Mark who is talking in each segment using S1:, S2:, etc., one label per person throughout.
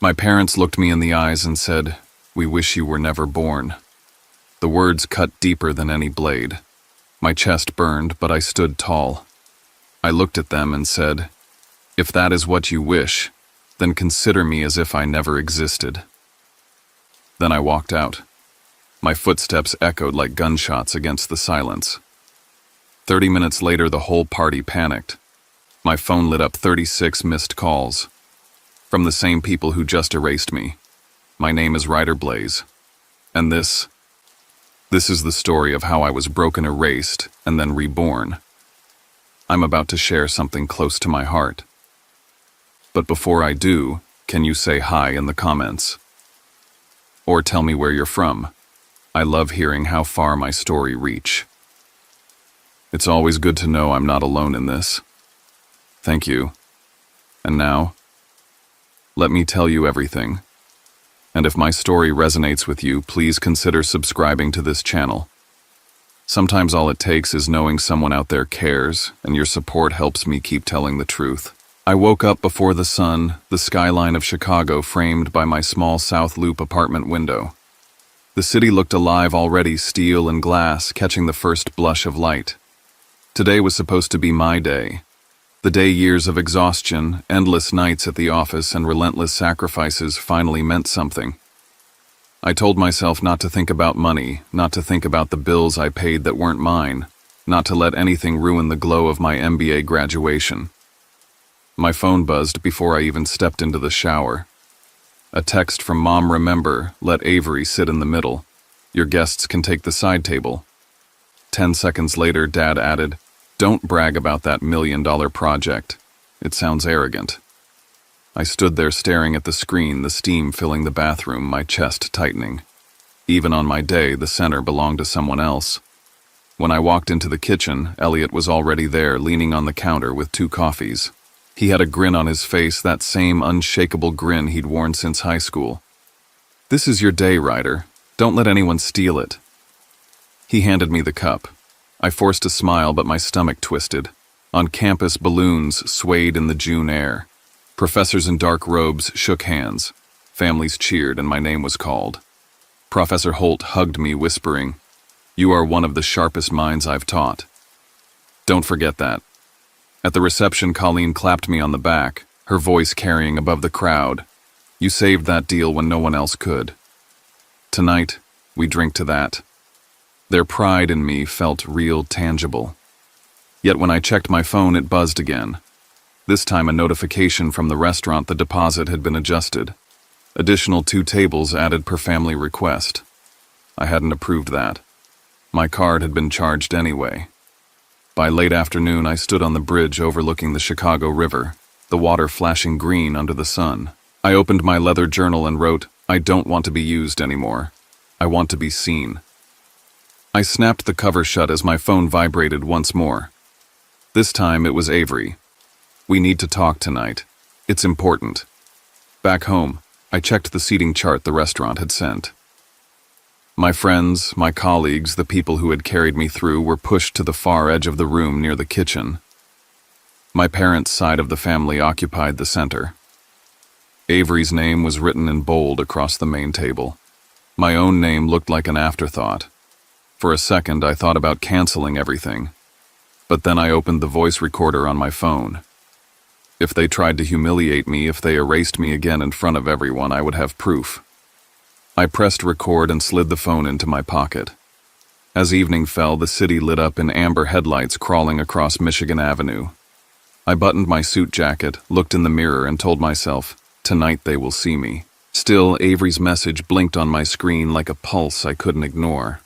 S1: My parents looked me in the eyes and said, "We wish you were never born." The words cut deeper than any blade. My chest burned, but I stood tall. I looked at them and said, "If that is what you wish, then consider me as if I never existed." Then I walked out. My footsteps echoed like gunshots against the silence. 30 minutes later, the whole party panicked. My phone lit up 36 missed calls. From the same people who just erased me. My name is Ryder Blaze. And this is the story of how I was broken, erased, and then reborn. I'm about to share something close to my heart. But before I do, can you say hi in the comments? Or tell me where you're from. I love hearing how far my story reach. It's always good to know I'm not alone in this. Thank you. And now, let me tell you everything. And if my story resonates with you, please consider subscribing to this channel. Sometimes all it takes is knowing someone out there cares, and your support helps me keep telling the truth. I woke up before the sun, the skyline of Chicago framed by my small South Loop apartment window. The city looked alive already, steel and glass catching the first blush of light. Today was supposed to be my day. The day years of exhaustion, endless nights at the office, and relentless sacrifices finally meant something. I told myself not to think about money, not to think about the bills I paid that weren't mine, not to let anything ruin the glow of my MBA graduation. My phone buzzed before I even stepped into the shower. A text from Mom. "Remember, let Avery sit in the middle. Your guests can take the side table." 10 seconds later, Dad added, "Don't brag about that $1 million project. It sounds arrogant." I stood there staring at the screen, the steam filling the bathroom, my chest tightening. Even on my day, the center belonged to someone else. When I walked into the kitchen, Elliot was already there, leaning on the counter with 2 coffees. He had a grin on his face, that same unshakable grin he'd worn since high school. "This is your day, Ryder. Don't let anyone steal it." He handed me the cup. I forced a smile, but my stomach twisted. On campus, balloons swayed in the June air. Professors in dark robes shook hands. Families cheered, and my name was called. Professor Holt hugged me, whispering, "You are one of the sharpest minds I've taught. Don't forget that." At the reception, Colleen clapped me on the back, her voice carrying above the crowd. "You saved that deal when no one else could." Tonight, we drink to that. Their pride in me felt real, tangible. Yet when I checked my phone, it buzzed again. This time a notification from the restaurant the deposit had been adjusted. Additional 2 tables added per family request. I hadn't approved that. My card had been charged anyway. By late afternoon, I stood on the bridge overlooking the Chicago River, the water flashing green under the sun. I opened my leather journal and wrote, "I don't want to be used anymore. I want to be seen." I snapped the cover shut as my phone vibrated once more. This time it was Avery. "We need to talk tonight. It's important." Back home, I checked the seating chart the restaurant had sent. My friends, my colleagues, the people who had carried me through were pushed to the far edge of the room near the kitchen. My parents' side of the family occupied the center. Avery's name was written in bold across the main table. My own name looked like an afterthought. For a second, I thought about canceling everything. But then I opened the voice recorder on my phone. If they tried to humiliate me, if they erased me again in front of everyone, I would have proof. I pressed record and slid the phone into my pocket. As evening fell, the city lit up in amber headlights crawling across Michigan Avenue. I buttoned my suit jacket, looked in the mirror, and told myself, tonight they will see me. Still, Avery's message blinked on my screen like a pulse I couldn't ignore.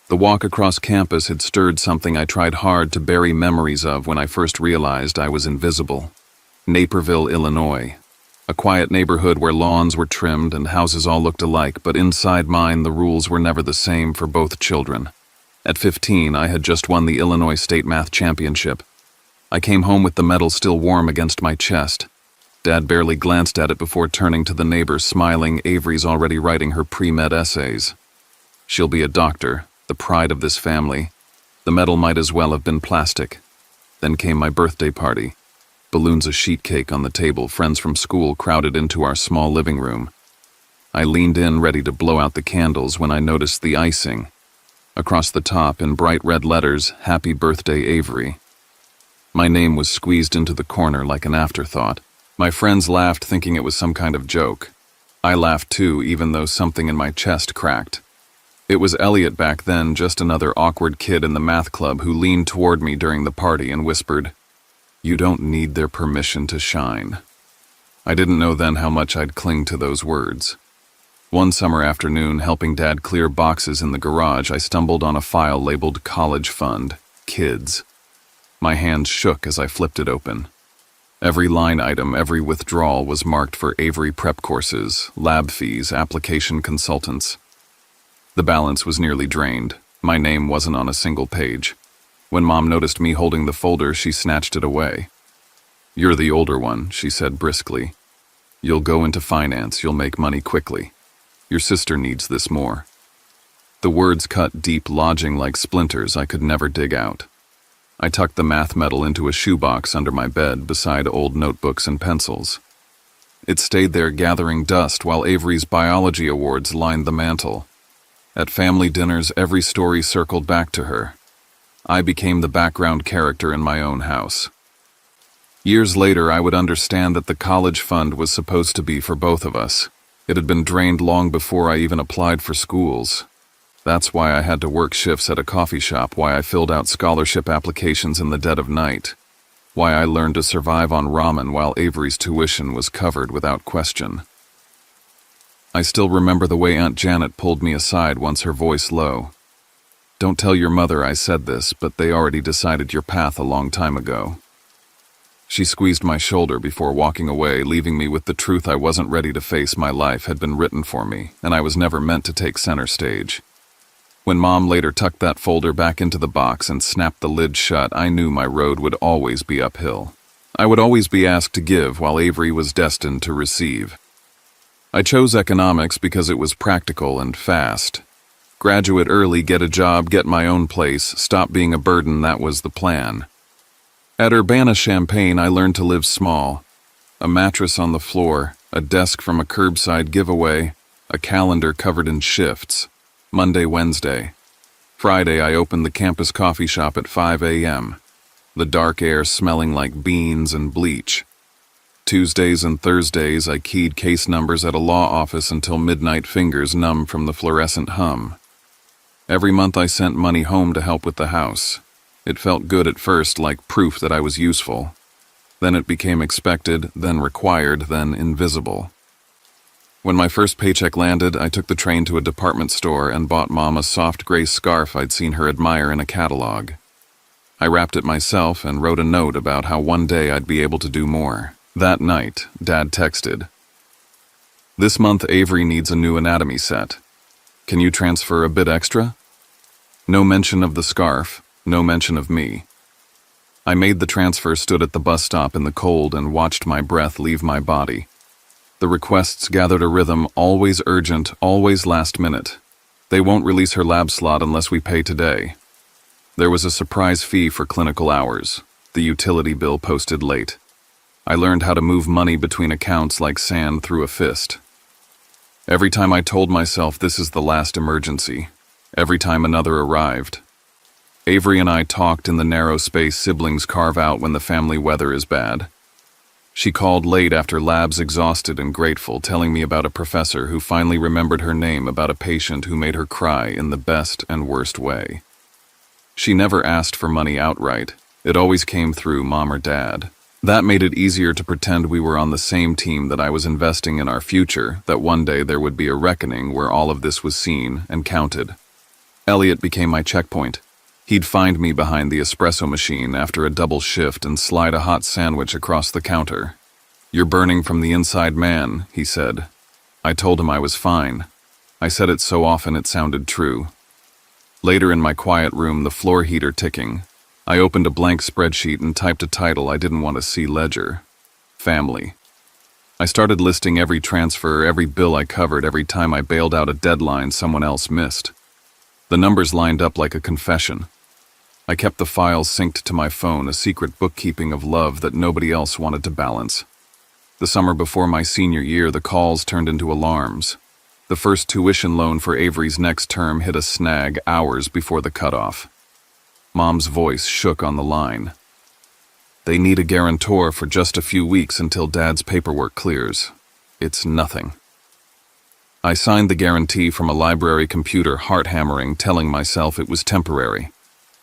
S1: The walk across campus had stirred something I tried hard to bury memories of when I first realized I was invisible. Naperville, Illinois. A quiet neighborhood where lawns were trimmed and houses all looked alike, but inside mine the rules were never the same for both children. At 15, I had just won the Illinois State Math Championship. I came home with the medal still warm against my chest. Dad barely glanced at it before turning to the neighbor, smiling. Avery's already writing her pre-med essays. She'll be a doctor, the pride of this family. The medal might as well have been plastic. Then came my birthday party. balloons of sheet cake on the table, friends from school crowded into our small living room. I leaned in, ready to blow out the candles, when I noticed the icing. Across the top, in bright red letters, "Happy Birthday, Avery." My name was squeezed into the corner like an afterthought. My friends laughed, thinking it was some kind of joke. I laughed too, even though something in my chest cracked. It was Elliot back then, just another awkward kid in the math club who leaned toward me during the party and whispered, "You don't need their permission to shine." I didn't know then how much I'd cling to those words. One summer afternoon, helping Dad clear boxes in the garage, I stumbled on a file labeled College Fund, Kids. My hands shook as I flipped it open. Every line item, every withdrawal was marked for Avery prep courses, lab fees, application consultants. The balance was nearly drained. My name wasn't on a single page. When Mom noticed me holding the folder, she snatched it away. "You're the older one," she said briskly. "You'll go into finance, you'll make money quickly. Your sister needs this more." The words cut deep, lodging like splinters I could never dig out. I tucked the math medal into a shoebox under my bed beside old notebooks and pencils. It stayed there gathering dust while Avery's biology awards lined the mantel. At family dinners, every story circled back to her. I became the background character in my own house. Years later, I would understand that the college fund was supposed to be for both of us. It had been drained long before I even applied for schools. That's why I had to work shifts at a coffee shop, why I filled out scholarship applications in the dead of night, why I learned to survive on ramen while Avery's tuition was covered without question. I still remember the way Aunt Janet pulled me aside once, her voice low. "Don't tell your mother I said this, but they already decided your path a long time ago." She squeezed my shoulder before walking away, leaving me with the truth I wasn't ready to face. My life had been written for me, and I was never meant to take center stage. When Mom later tucked that folder back into the box and snapped the lid shut, I knew my road would always be uphill. I would always be asked to give while Avery was destined to receive. I chose economics because it was practical and fast. Graduate early, get a job, get my own place, stop being a burden, that was the plan. At Urbana-Champaign, I learned to live small. A mattress on the floor, a desk from a curbside giveaway, a calendar covered in shifts. Monday, Wednesday. Friday, I opened the campus coffee shop at 5 a.m., the dark air smelling like beans and bleach. Tuesdays and Thursdays, I keyed case numbers at a law office until midnight, fingers numb from the fluorescent hum. Every month I sent money home to help with the house. It felt good at first, like proof that I was useful. Then it became expected, then required, then invisible. When my first paycheck landed, I took the train to a department store and bought Mom a soft gray scarf I'd seen her admire in a catalog. I wrapped it myself and wrote a note about how one day I'd be able to do more. That night, Dad texted, "This month Avery needs a new anatomy set. Can you transfer a bit extra?" No mention of the scarf, no mention of me. I made the transfer, stood at the bus stop in the cold, and watched my breath leave my body. The requests gathered a rhythm, always urgent, always last minute. They won't release her lab slot unless we pay today. There was a surprise fee for clinical hours, the utility bill posted late. I learned how to move money between accounts like sand through a fist. Every time I told myself this is the last emergency, every time another arrived. Avery and I talked in the narrow space siblings carve out when the family weather is bad. She called late after labs, exhausted and grateful, telling me about a professor who finally remembered her name, about a patient who made her cry in the best and worst way. She never asked for money outright. It always came through Mom or Dad. That made it easier to pretend we were on the same team, that I was investing in our future, that one day there would be a reckoning where all of this was seen and counted. Elliot became my checkpoint. He'd find me behind the espresso machine after a double shift and slide a hot sandwich across the counter. "You're burning from the inside, man," he said. I told him I was fine. I said it so often it sounded true. Later, in my quiet room, the floor heater ticking, I opened a blank spreadsheet and typed a title I didn't want to see: ledger. Family. I started listing every transfer, every bill I covered, every time I bailed out a deadline someone else missed. The numbers lined up like a confession. I kept the files synced to my phone, a secret bookkeeping of love that nobody else wanted to balance. The summer before my senior year, the calls turned into alarms. The first tuition loan for Avery's next term hit a snag hours before the cutoff. Mom's voice shook on the line. They need a guarantor for just a few weeks until Dad's paperwork clears. It's nothing. I signed the guarantee from a library computer, heart-hammering, telling myself it was temporary.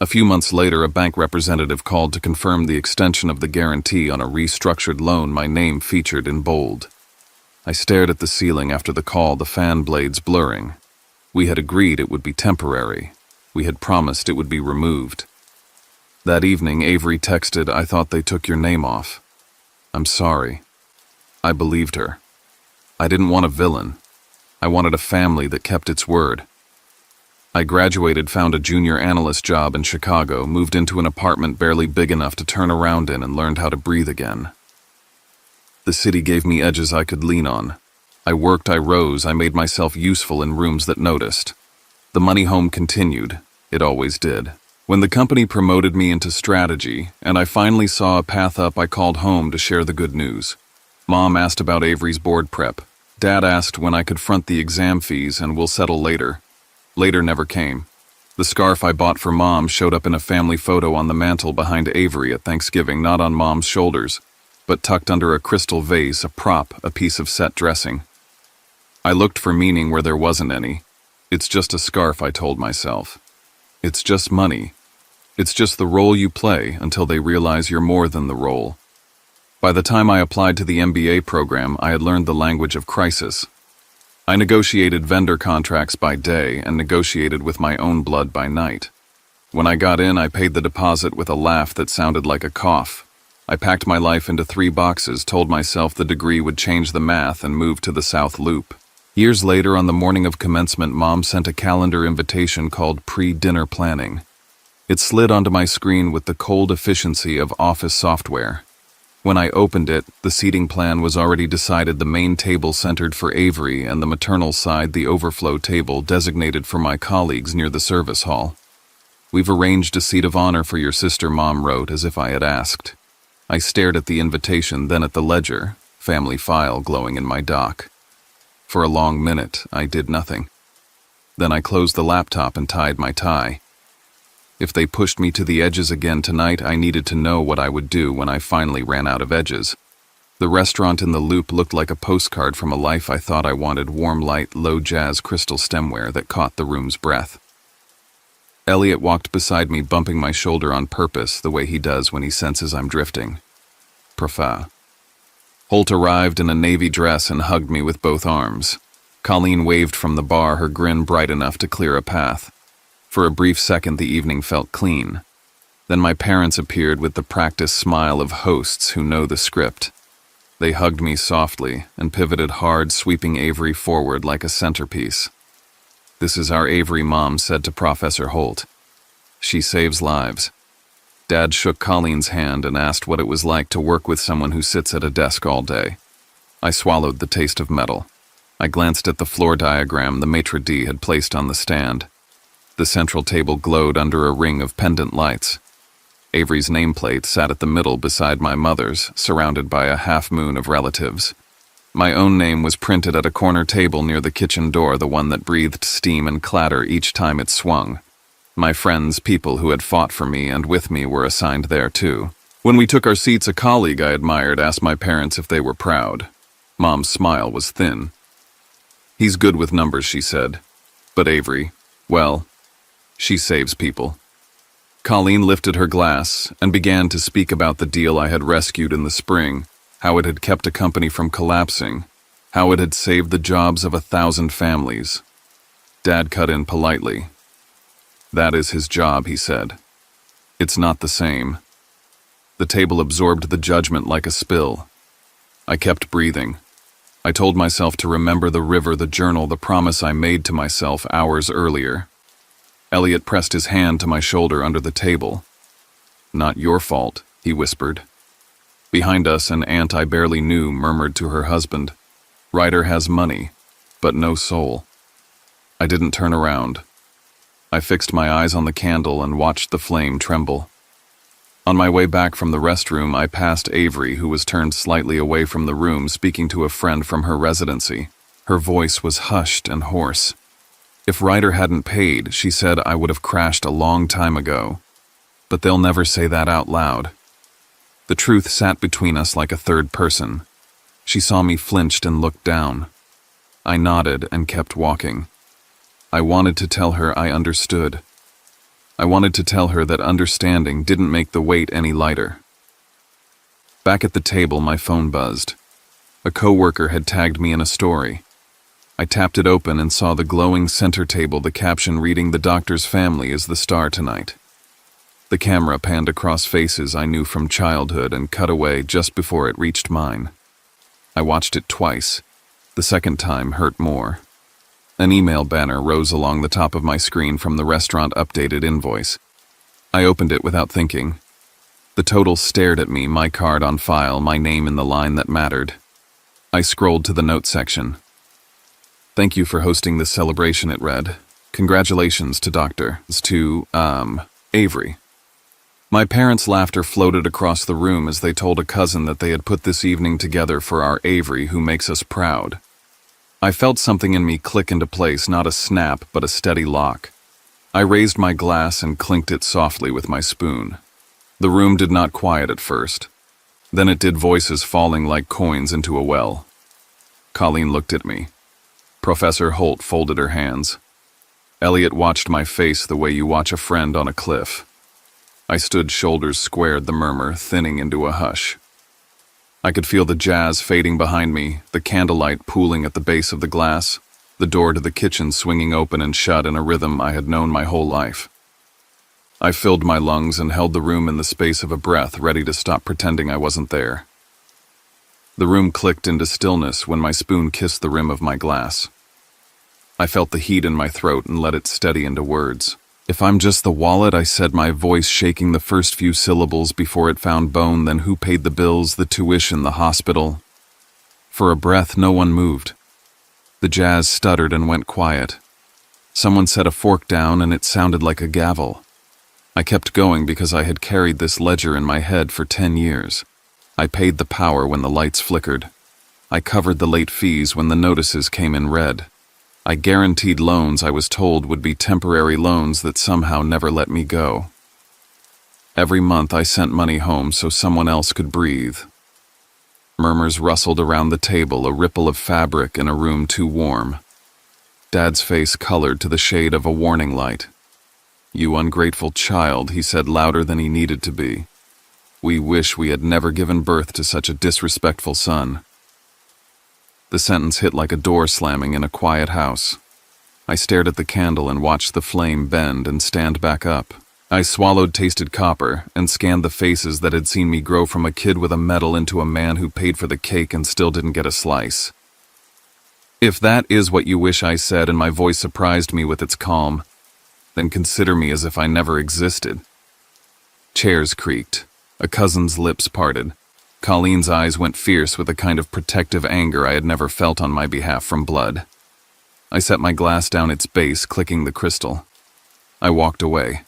S1: A few months later, a bank representative called to confirm the extension of the guarantee on a restructured loan my name featured in bold. I stared at the ceiling after the call, the fan blades blurring. We had agreed it would be temporary. We had promised it would be removed. That evening, Avery texted, "I thought they took your name off." I'm sorry. I believed her. I didn't want a villain. I wanted a family that kept its word. I graduated, found a junior analyst job in Chicago, moved into an apartment barely big enough to turn around in, and learned how to breathe again. The city gave me edges I could lean on. I worked, I rose, I made myself useful in rooms that noticed. The money home continued. It always did. When the company promoted me into strategy, and I finally saw a path up, I called home to share the good news. Mom asked about Avery's board prep. Dad asked when I could front the exam fees, and we'll settle later. Later never came. The scarf I bought for Mom showed up in a family photo on the mantle behind Avery at Thanksgiving, not on Mom's shoulders, but tucked under a crystal vase, a prop, a piece of set dressing. I looked for meaning where there wasn't any. It's just a scarf, I told myself. It's just money. It's just the role you play until they realize you're more than the role. By the time I applied to the MBA program, I had learned the language of crisis. I negotiated vendor contracts by day and negotiated with my own blood by night. When I got in, I paid the deposit with a laugh that sounded like a cough. I packed my life into 3 boxes, told myself the degree would change the math, and moved to the South Loop. Years later, on the morning of commencement, Mom sent a calendar invitation called Pre-Dinner Planning. It slid onto my screen with the cold efficiency of office software. When I opened it, the seating plan was already decided, the main table centered for Avery and the maternal side the overflow table designated for my colleagues near the service hall. "We've arranged a seat of honor for your sister," Mom wrote, as if I had asked. I stared at the invitation, then at the ledger, family file glowing in my dock. For a long minute, I did nothing. Then I closed the laptop and tied my tie. If they pushed me to the edges again tonight, I needed to know what I would do when I finally ran out of edges. The restaurant in the Loop looked like a postcard from a life I thought I wanted, warm light, low jazz crystal stemware that caught the room's breath. Elliot walked beside me, bumping my shoulder on purpose, the way he does when he senses I'm drifting. Profa. Holt arrived in a navy dress and hugged me with both arms. Colleen waved from the bar, her grin bright enough to clear a path. For a brief second, the evening felt clean. Then my parents appeared with the practiced smile of hosts who know the script. They hugged me softly and pivoted hard, sweeping Avery forward like a centerpiece. "This is our Avery," Mom said to Professor Holt. "She saves lives." Dad shook Colleen's hand and asked what it was like to work with someone who sits at a desk all day. I swallowed the taste of metal. I glanced at the floor diagram the maitre d' had placed on the stand. The central table glowed under a ring of pendant lights. Avery's nameplate sat at the middle beside my mother's, surrounded by a half-moon of relatives. My own name was printed at a corner table near the kitchen door, the one that breathed steam and clatter each time it swung. My friends, people who had fought for me and with me, were assigned there too. When we took our seats, a colleague I admired asked my parents if they were proud. Mom's smile was thin. "He's good with numbers," she said. "But Avery, well, she saves people." Colleen lifted her glass and began to speak about the deal I had rescued in the spring, how it had kept a company from collapsing, how it had saved the jobs of 1,000 families. Dad cut in politely. "That is his job," he said. "It's not the same." The table absorbed the judgment like a spill. I kept breathing. I told myself to remember the river, the journal, the promise I made to myself hours earlier. Elliot pressed his hand to my shoulder under the table. "Not your fault," he whispered. Behind us, an aunt I barely knew murmured to her husband, "Ryder has money, but no soul." I didn't turn around. I fixed my eyes on the candle and watched the flame tremble. On my way back from the restroom, I passed Avery, who was turned slightly away from the room, speaking to a friend from her residency. Her voice was hushed and hoarse. If Ryder hadn't paid, she said, I would have crashed a long time ago. But they'll never say that out loud. The truth sat between us like a third person. She saw me flinched and looked down. I nodded and kept walking. I wanted to tell her I understood. I wanted to tell her that understanding didn't make the weight any lighter. Back at the table, my phone buzzed. A coworker had tagged me in a story. I tapped it open and saw the glowing center table, the caption reading, "The doctor's family is the star tonight." The camera panned across faces I knew from childhood and cut away just before it reached mine. I watched it twice. The second time hurt more. An email banner rose along the top of my screen from the restaurant updated invoice. I opened it without thinking. The total stared at me, my card on file, my name in the line that mattered. I scrolled to the notes section. "Thank you for hosting this celebration," it read. "Congratulations to Avery." My parents' laughter floated across the room as they told a cousin that they had put this evening together for our Avery, who makes us proud. I felt something in me click into place, not a snap, but a steady lock. I raised my glass and clinked it softly with my spoon. The room did not quiet at first. Then it did, voices falling like coins into a well. Colleen looked at me. Professor Holt folded her hands. Elliot watched my face the way you watch a friend on a cliff. I stood, shoulders squared, the murmur thinning into a hush. I could feel the jazz fading behind me, the candlelight pooling at the base of the glass, the door to the kitchen swinging open and shut in a rhythm I had known my whole life. I filled my lungs and held the room in the space of a breath, ready to stop pretending I wasn't there. The room clicked into stillness when my spoon kissed the rim of my glass. I felt the heat in my throat and let it steady into words. "If I'm just the wallet," I said, my voice shaking the first few syllables before it found bone. "Then who paid the bills, the tuition, the hospital?" For a breath, no one moved. The jazz stuttered and went quiet. Someone set a fork down and it sounded like a gavel. I kept going because I had carried this ledger in my head for 10 years. I paid the power when the lights flickered. I covered the late fees when the notices came in red. I guaranteed loans I was told would be temporary loans that somehow never let me go. Every month I sent money home so someone else could breathe. Murmurs rustled around the table, a ripple of fabric in a room too warm. Dad's face colored to the shade of a warning light. "You ungrateful child," he said louder than he needed to be. "We wish we had never given birth to such a disrespectful son." The sentence hit like a door slamming in a quiet house. I stared at the candle and watched the flame bend and stand back up. I swallowed tasted copper and scanned the faces that had seen me grow from a kid with a medal into a man who paid for the cake and still didn't get a slice. "If that is what you wish," I said, and my voice surprised me with its calm, "then consider me as if I never existed." Chairs creaked. A cousin's lips parted. Colleen's eyes went fierce with a kind of protective anger I had never felt on my behalf from blood. I set my glass down its base, clicking the crystal. I walked away.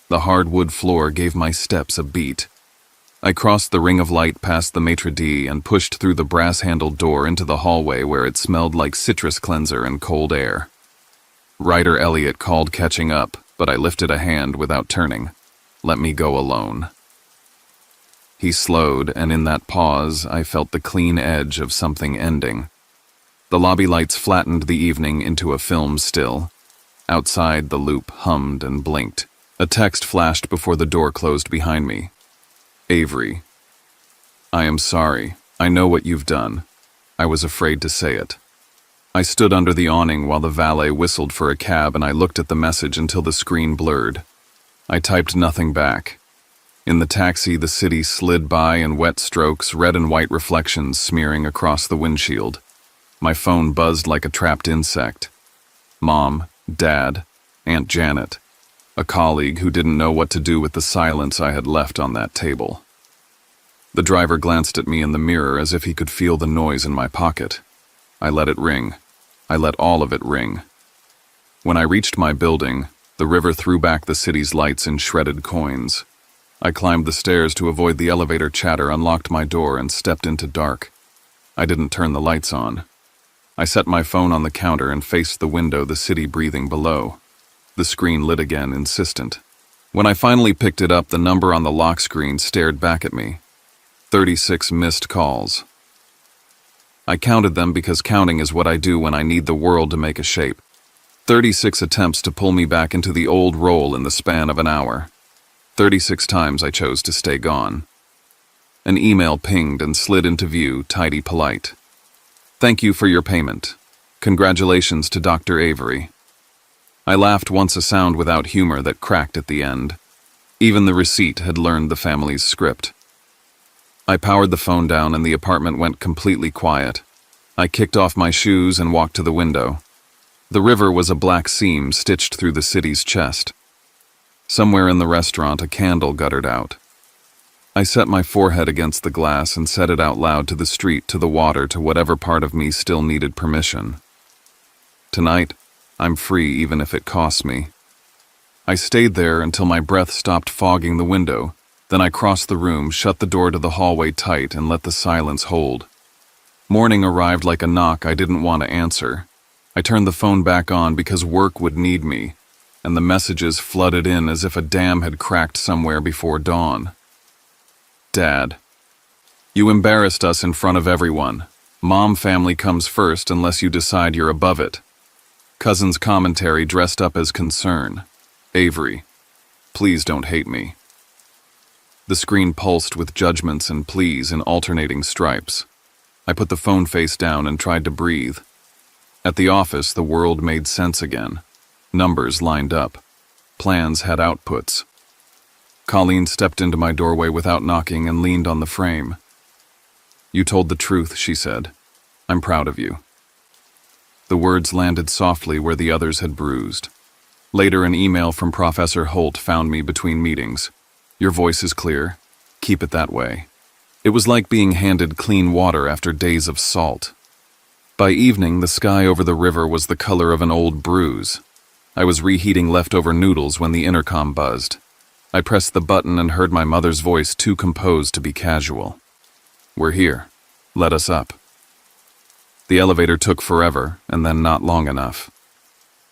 S1: The hardwood floor gave my steps a beat. I crossed the ring of light past the maitre d' and pushed through the brass-handled door into the hallway where it smelled like citrus cleanser and cold air. Ryder Elliot called, catching up, but I lifted a hand without turning. "Let me go alone." He slowed, and in that pause, I felt the clean edge of something ending. The lobby lights flattened the evening into a film still. Outside, the loop hummed and blinked. A text flashed before the door closed behind me. "Avery, I am sorry. I know what you've done. I was afraid to say it." I stood under the awning while the valet whistled for a cab, and I looked at the message until the screen blurred. I typed nothing back. In the taxi, the city slid by in wet strokes, red and white reflections smearing across the windshield. My phone buzzed like a trapped insect. Mom, Dad, Aunt Janet. A colleague who didn't know what to do with the silence I had left on that table. The driver glanced at me in the mirror as if he could feel the noise in my pocket. I let it ring. I let all of it ring. When I reached my building, The river threw back the city's lights in shredded coins. I climbed the stairs to avoid the elevator chatter, unlocked my door, and stepped into dark. I didn't turn the lights on. I set my phone on the counter and faced the window, the city breathing below. The screen lit again, insistent. When I finally picked it up, the number on the lock screen stared back at me. 36 missed calls. I counted them because counting is what I do when I need the world to make a shape. 36 attempts to pull me back into the old role in the span of an hour. 36 times I chose to stay gone. An email pinged and slid into view, tidy polite. Thank you for your payment. Congratulations to Dr. Avery. I laughed once, a sound without humor that cracked at the end. Even the receipt had learned the family's script. I powered the phone down and the apartment went completely quiet. I kicked off my shoes and walked to the window. The river was a black seam stitched through the city's chest. Somewhere in the restaurant, a candle guttered out. I set my forehead against the glass and said it out loud, to the street, to the water, to whatever part of me still needed permission. Tonight, I'm free even if it costs me. I stayed there until my breath stopped fogging the window. Then I crossed the room, shut the door to the hallway tight, and let the silence hold. Morning arrived like a knock I didn't want to answer. I turned the phone back on because work would need me, and the messages flooded in as if a dam had cracked somewhere before dawn. Dad, you embarrassed us in front of everyone. Mom family comes first unless you decide you're above it. Cousin's commentary dressed up as concern. Avery, please don't hate me. The screen pulsed with judgments and pleas in alternating stripes. I put the phone face down and tried to breathe. At the office, the world made sense again. Numbers lined up. Plans had outputs. Colleen stepped into my doorway without knocking and leaned on the frame. You told the truth, she said. I'm proud of you. The words landed softly where the others had bruised. Later, an email from Professor Holt found me between meetings. Your voice is clear. Keep it that way. It was like being handed clean water after days of salt. By evening, the sky over the river was the color of an old bruise. I was reheating leftover noodles when the intercom buzzed. I pressed the button and heard my mother's voice, too composed to be casual. We're here. Let us up. The elevator took forever, and then not long enough.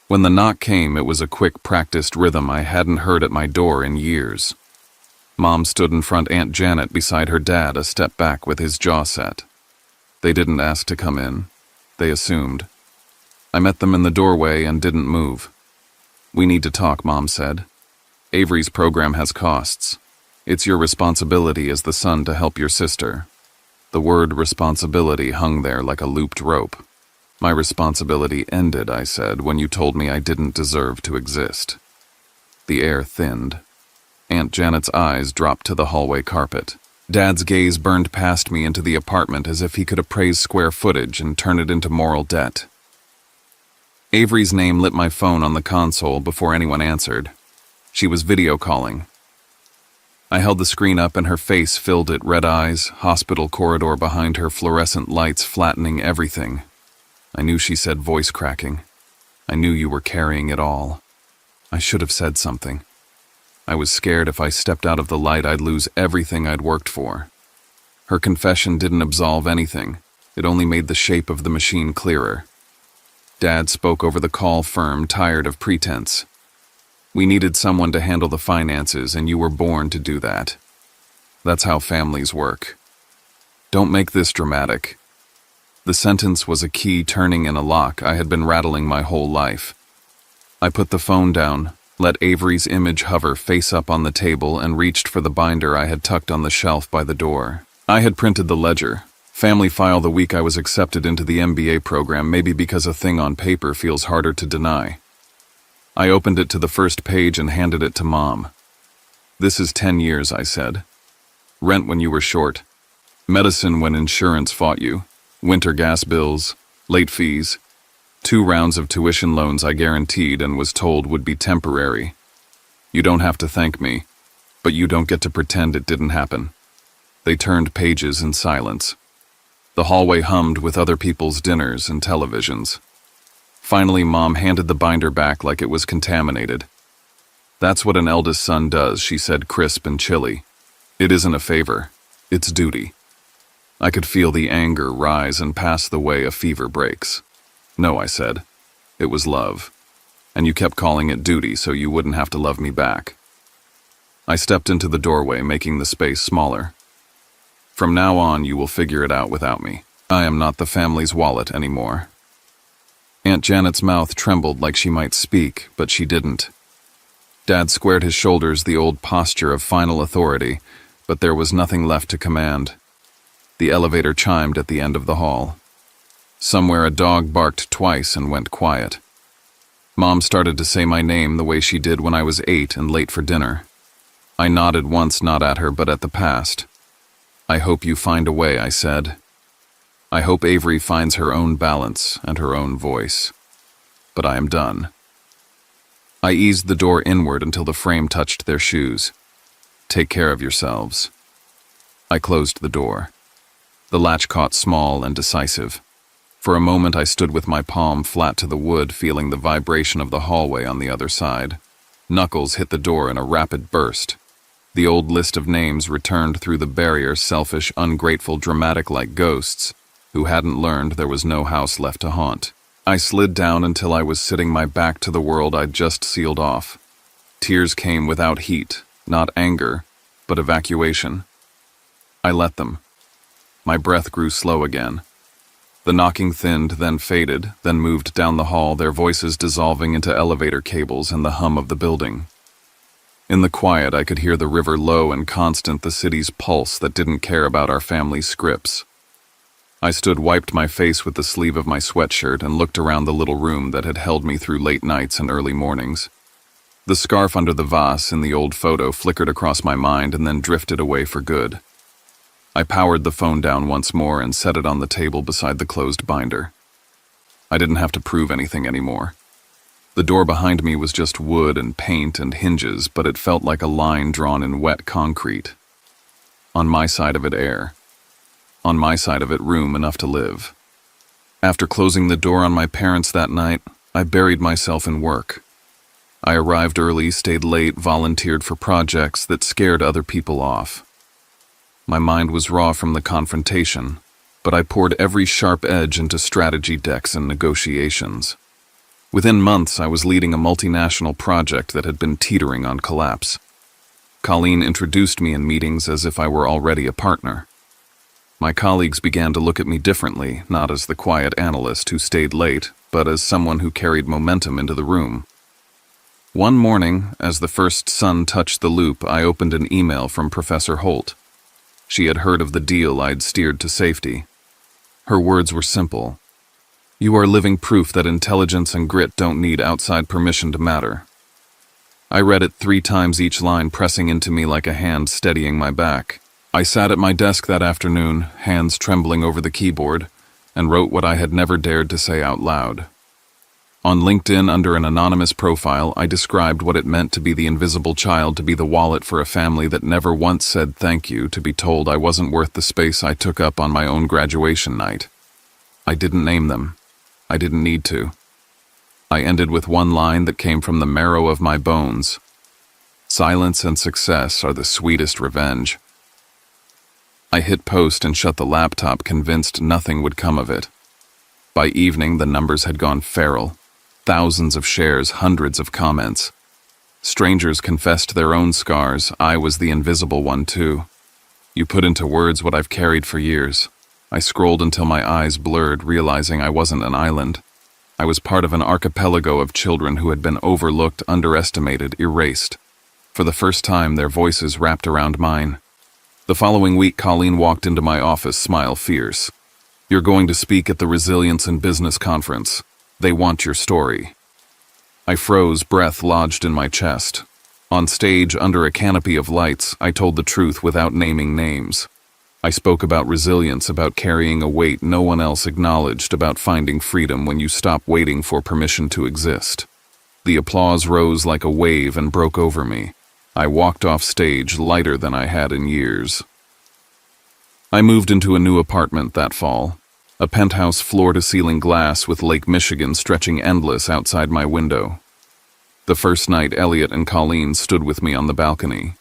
S1: When the knock came, it was a quick, practiced rhythm I hadn't heard at my door in years. Mom stood in front, Aunt Janet beside her dad, a step back with his jaw set. They didn't ask to come in. They assumed. I met them in the doorway and didn't move. We need to talk, Mom said. Avery's program has costs. It's your responsibility as the son to help your sister. The word responsibility hung there like a looped rope. My responsibility ended, I said, when you told me I didn't deserve to exist. The air thinned. Aunt Janet's eyes dropped to the hallway carpet. Dad's gaze burned past me into the apartment as if he could appraise square footage and turn it into moral debt. Avery's name lit my phone on the console before anyone answered. She was video calling. I held the screen up and her face filled it, red eyes, hospital corridor behind her, fluorescent lights flattening everything. I knew she said, voice cracking. I knew you were carrying it all. I should have said something. I was scared if I stepped out of the light I'd lose everything I'd worked for. Her confession didn't absolve anything. It only made the shape of the machine clearer. Dad spoke over the call, firm, tired of pretense. We needed someone to handle the finances, and you were born to do that. That's how families work. Don't make this dramatic. The sentence was a key turning in a lock I had been rattling my whole life. I put the phone down, let Avery's image hover face up on the table, and reached for the binder I had tucked on the shelf by the door. I had printed the ledger, family file, the week I was accepted into the MBA program, maybe because a thing on paper feels harder to deny. I opened it to the first page and handed it to Mom. This is 10 years, I said. Rent when you were short. Medicine when insurance fought you. Winter gas bills. Late fees. 2 rounds of tuition loans I guaranteed and was told would be temporary. You don't have to thank me, but you don't get to pretend it didn't happen. They turned pages in silence. The hallway hummed with other people's dinners and televisions. Finally, Mom handed the binder back like it was contaminated. "That's what an eldest son does," she said, crisp and chilly. "It isn't a favor. It's duty." I could feel the anger rise and pass the way a fever breaks. "No," I said. "It was love. And you kept calling it duty so you wouldn't have to love me back." I stepped into the doorway, making the space smaller. "From now on, you will figure it out without me. I am not the family's wallet anymore." Aunt Janet's mouth trembled like she might speak, but she didn't. Dad squared his shoulders, the old posture of final authority, but there was nothing left to command. The elevator chimed at the end of the hall. Somewhere a dog barked twice and went quiet. Mom started to say my name the way she did when I was 8 and late for dinner. I nodded once, not at her, but at the past. "I hope you find a way," I said. "I hope Avery finds her own balance and her own voice. But I am done." I eased the door inward until the frame touched their shoes. "Take care of yourselves." I closed the door. The latch caught small and decisive. For a moment I stood with my palm flat to the wood, feeling the vibration of the hallway on the other side. Knuckles hit the door in a rapid burst. The old list of names returned through the barrier, selfish, ungrateful, dramatic like ghosts, who hadn't learned there was no house left to haunt. I slid down until I was sitting my back to the world I'd just sealed off. Tears came without heat, not anger, but evacuation. I let them. My breath grew slow again. The knocking thinned, then faded, then moved down the hall, their voices dissolving into elevator cables and the hum of the building. In the quiet, I could hear the river low and constant, the city's pulse that didn't care about our family's scripts. I stood, wiped my face with the sleeve of my sweatshirt, and looked around the little room that had held me through late nights and early mornings. The scarf under the vase in the old photo flickered across my mind and then drifted away for good. I powered the phone down once more and set it on the table beside the closed binder. I didn't have to prove anything anymore. The door behind me was just wood and paint and hinges, but it felt like a line drawn in wet concrete. On my side of it, air. On my side of it, room enough to live. After closing the door on my parents that night, I buried myself in work. I arrived early, stayed late, volunteered for projects that scared other people off. My mind was raw from the confrontation, but I poured every sharp edge into strategy decks and negotiations. Within months, I was leading a multinational project that had been teetering on collapse. Colleen introduced me in meetings as if I were already a partner. My colleagues began to look at me differently, not as the quiet analyst who stayed late, but as someone who carried momentum into the room. One morning, as the first sun touched the loop, I opened an email from Professor Holt. She had heard of the deal I'd steered to safety. Her words were simple. "You are living proof that intelligence and grit don't need outside permission to matter." I read it 3 times, each line pressing into me like a hand steadying my back. I sat at my desk that afternoon, hands trembling over the keyboard, and wrote what I had never dared to say out loud. On LinkedIn, under an anonymous profile, I described what it meant to be the invisible child, to be the wallet for a family that never once said thank you, to be told I wasn't worth the space I took up on my own graduation night. I didn't name them. I didn't need to. I ended with one line that came from the marrow of my bones. "Silence and success are the sweetest revenge." I hit post and shut the laptop, convinced nothing would come of it. By evening, the numbers had gone feral. Thousands of shares, hundreds of comments. Strangers confessed their own scars. I was the invisible one, too. You put into words what I've carried for years. I scrolled until my eyes blurred, realizing I wasn't an island. I was part of an archipelago of children who had been overlooked, underestimated, erased. For the first time, their voices wrapped around mine. The following week, Colleen walked into my office, smile fierce. "You're going to speak at the Resilience in Business Conference. They want your story." I froze, breath lodged in my chest. On stage, under a canopy of lights, I told the truth without naming names. I spoke about resilience, about carrying a weight no one else acknowledged, about finding freedom when you stop waiting for permission to exist. The applause rose like a wave and broke over me. I walked off stage lighter than I had in years. I moved into a new apartment that fall. A penthouse floor-to-ceiling glass with Lake Michigan stretching endless outside my window. The first night, Elliot and Colleen stood with me on the balcony.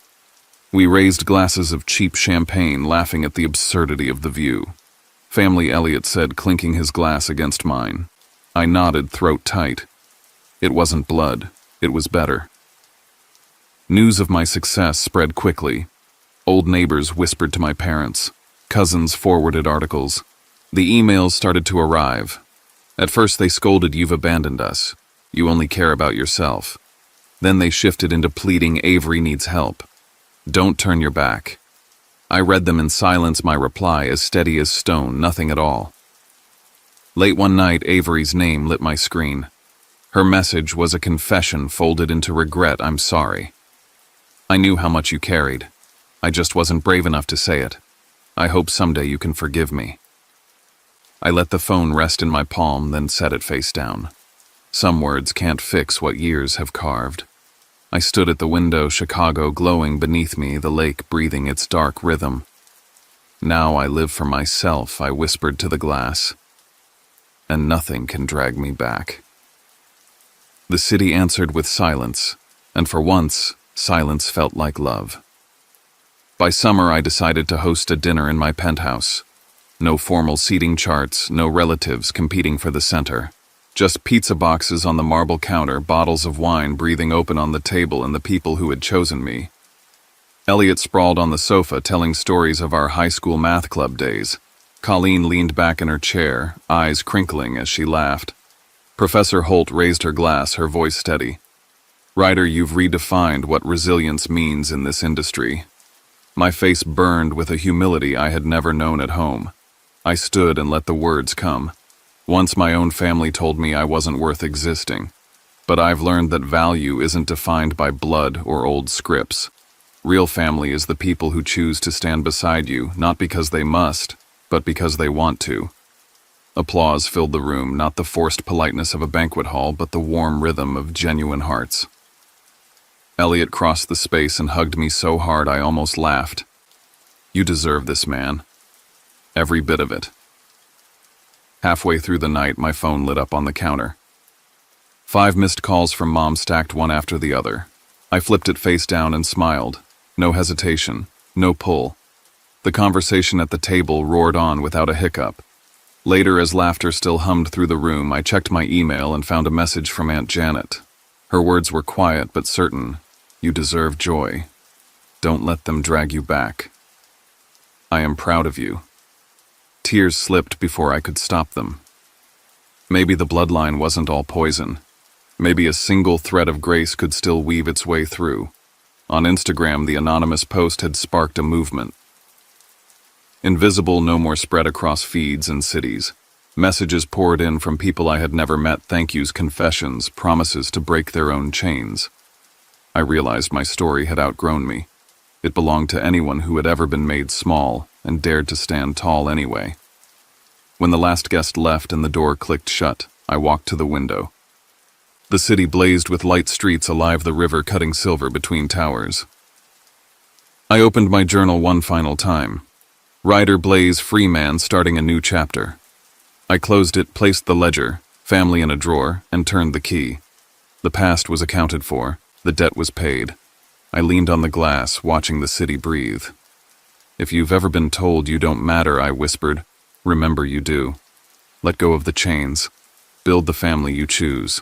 S1: We raised glasses of cheap champagne, laughing at the absurdity of the view. Family, Elliot said, clinking his glass against mine. I nodded, throat tight. It wasn't blood. It was better. News of my success spread quickly. Old neighbors whispered to my parents. Cousins forwarded articles. The emails started to arrive. At first they scolded, "You've abandoned us. You only care about yourself." Then they shifted into pleading, "Avery needs help. Don't turn your back." I read them in silence, my reply as steady as stone, nothing at all. Late one night, Avery's name lit my screen. Her message was a confession folded into regret. "I'm sorry. I knew how much you carried. I just wasn't brave enough to say it. I hope someday you can forgive me." I let the phone rest in my palm, then set it face down. Some words can't fix what years have carved. I stood at the window, Chicago glowing beneath me, the lake breathing its dark rhythm. "Now I live for myself," I whispered to the glass, "and nothing can drag me back." The city answered with silence, and for once, silence felt like love. By summer, I decided to host a dinner in my penthouse. No formal seating charts, no relatives competing for the center. Just pizza boxes on the marble counter, bottles of wine breathing open on the table, and the people who had chosen me. Elliot sprawled on the sofa, telling stories of our high school math club days. Colleen leaned back in her chair, eyes crinkling as she laughed. Professor Holt raised her glass, her voice steady. "Ryder, you've redefined what resilience means in this industry." My face burned with a humility I had never known at home. I stood and let the words come. Once my own family told me I wasn't worth existing. But I've learned that value isn't defined by blood or old scripts. Real family is the people who choose to stand beside you, not because they must, but because they want to. Applause filled the room, not the forced politeness of a banquet hall, but the warm rhythm of genuine hearts. Elliot crossed the space and hugged me so hard I almost laughed. "You deserve this, man. Every bit of it." Halfway through the night, my phone lit up on the counter. 5 missed calls from Mom stacked one after the other. I flipped it face down and smiled. No hesitation, no pull. The conversation at the table roared on without a hiccup. Later, as laughter still hummed through the room, I checked my email and found a message from Aunt Janet. Her words were quiet but certain. "You deserve joy. Don't let them drag you back. I am proud of you." Tears slipped before I could stop them. Maybe the bloodline wasn't all poison. Maybe a single thread of grace could still weave its way through. On Instagram, the anonymous post had sparked a movement. Invisible no more spread across feeds and cities. Messages poured in from people I had never met, thank yous, confessions, promises to break their own chains. I realized my story had outgrown me. It belonged to anyone who had ever been made small and dared to stand tall anyway. When the last guest left and the door clicked shut, I walked to the window. The city blazed with light streets, alive, the river cutting silver between towers. I opened my journal one final time. Ryder Blaze, free man, starting a new chapter. I closed it, placed the ledger, family in a drawer, and turned the key. The past was accounted for. The debt was paid. I leaned on the glass, watching the city breathe. "If you've ever been told you don't matter," I whispered, "remember you do. Let go of the chains. Build the family you choose.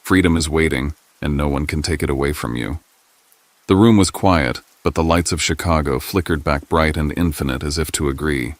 S1: Freedom is waiting, and no one can take it away from you." The room was quiet, but the lights of Chicago flickered back bright and infinite as if to agree.